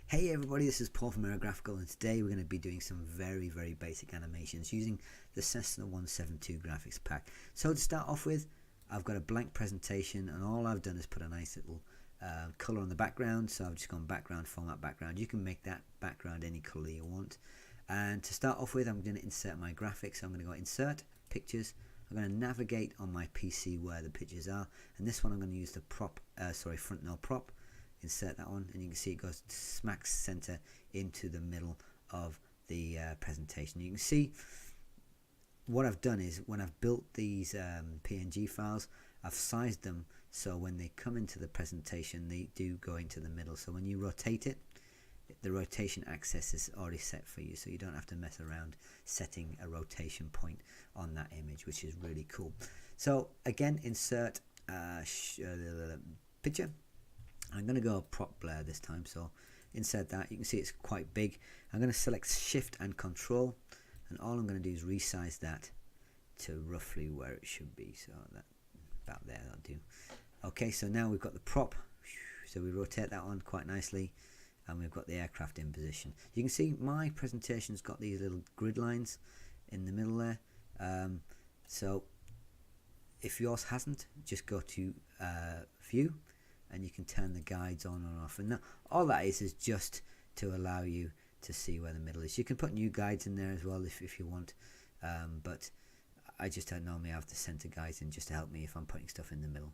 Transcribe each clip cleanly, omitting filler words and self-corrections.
Hey everybody, this is Paul from Aerographical, and today we're going to be doing some very basic animations using the Cessna 172 graphics pack. So to start off with, I've got a blank presentation and all I've done is put a nice little color on the background. So I've just gone background, format background. You can make that background any color you want. And to start off with, I'm going to insert my graphics. So I'm going to go insert, pictures. I'm going to navigate on my PC where the pictures are, and this one I'm going to use the front null prop. Insert that one, and you can see it goes smack center into the middle of the presentation. You can see what I've done is when I've built these PNG files, I've sized them so when they come into the presentation they do go into the middle. So when you rotate it, the rotation axis is already set for you, so you don't have to mess around setting a rotation point on that image, which is really cool. So again, insert picture. I'm going to go prop blur this time, so insert that. You can see it's quite big. I'm going to select shift and control, and all I'm going to do is resize that to roughly where it should be, so that about there, that'll do. Okay, so now we've got the prop, so we rotate that one quite nicely, and we've got the aircraft in position. You can see my presentation's got these little grid lines in the middle there, so if yours hasn't, just go to view, and you can turn the guides on and off, and now, all that is just to allow you to see where the middle is. You can put new guides in there as well if you want, but I just don't normally have the center guides in just to help me if I'm putting stuff in the middle.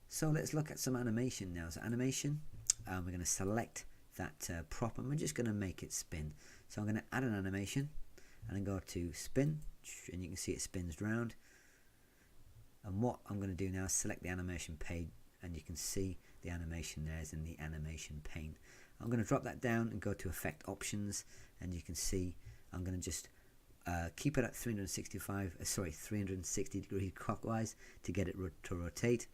So let's look at some animation now. So animation, we're going to select that prop, and we're just going to make it spin. So I'm going to add an animation, and then go to spin, and you can see it spins round. And what I'm going to do now is select the animation page, and you can see the animation there is in the animation pane. I'm going to drop that down and go to effect options, and you can see I'm going to just keep it at 360 degrees clockwise to get it to rotate.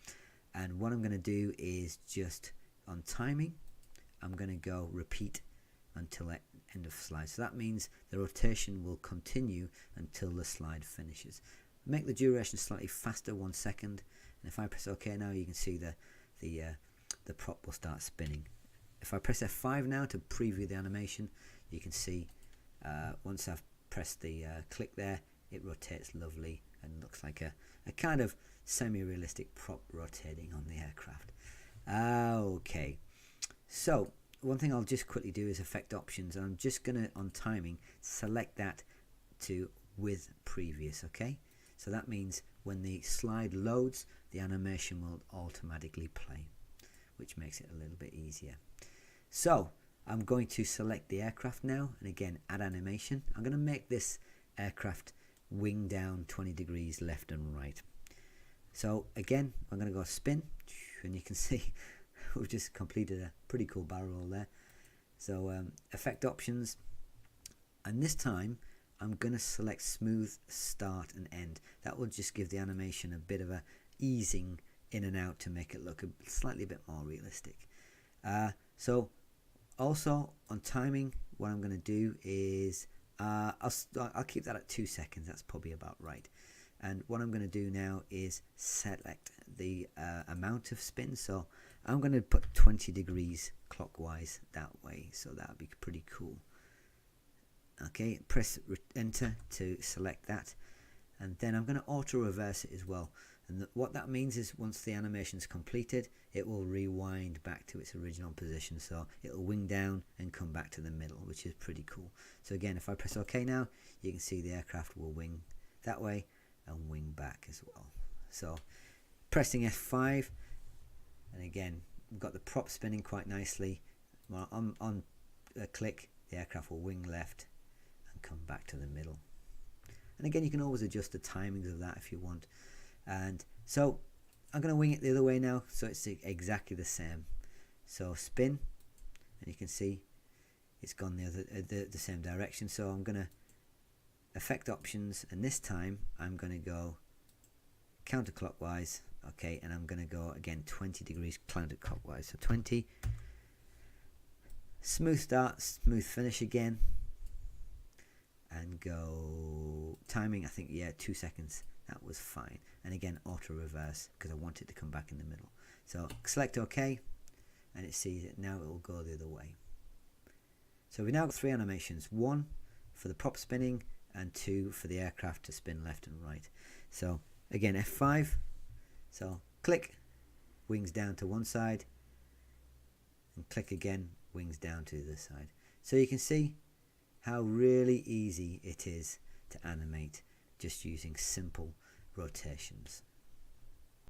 And what I'm going to do is just on timing, I'm going to go repeat until the end of slide. So that means the rotation will continue until the slide finishes. Make the duration slightly faster, 1 second, and if I press OK now, you can see the prop will start spinning. If I press F5 now to preview the animation, you can see once I've pressed the click there, it rotates lovely and looks like a kind of semi-realistic prop rotating on the aircraft. Okay, so one thing I'll just quickly do is effect options, and I'm just gonna on timing select that to with previous. Okay, so that means when the slide loads, the animation will automatically play, which makes it a little bit easier. So I'm going to select the aircraft now, and again add animation. I'm going to make this aircraft wing down 20 degrees left and right. So again, I'm going to go spin, and you can see we've just completed a pretty cool barrel roll there. So effect options, and this time I'm going to select smooth start and end. That will just give the animation a bit of a easing in and out to make it look slightly bit more realistic. So also on timing, what I'm going to do is I'll keep that at 2 seconds. That's probably about right. And what I'm going to do now is select the amount of spin. So I'm going to put 20 degrees clockwise that way. So that would be pretty cool. Okay, press enter to select that, and then I'm going to auto reverse it as well. And what that means is once the animation is completed, it will rewind back to its original position. So it'll wing down and come back to the middle, which is pretty cool. So again, if I press OK now, you can see the aircraft will wing that way and wing back as well. So pressing F5, and again, we've got the prop spinning quite nicely. Well, on a click, the aircraft will wing left and come back to the middle. And again, you can always adjust the timings of that if you want. And so I'm going to wing it the other way now, so it's exactly the same. So spin, and you can see it's gone the same direction. So I'm going to effect options, and this time I'm going to go counterclockwise. Okay, and I'm going to go again 20 degrees counterclockwise. So 20, smooth start, smooth finish again, and go timing. I think 2 seconds. That was fine. And again, auto reverse because I want it to come back in the middle. So select OK, and it sees it. Now it will go the other way. So we've now got 3 animations, 1 for the prop spinning and 2 for the aircraft to spin left and right. So again, F5, so click, wings down to one side, and click again, wings down to the other side. So you can see how really easy it is to animate just using simple rotations.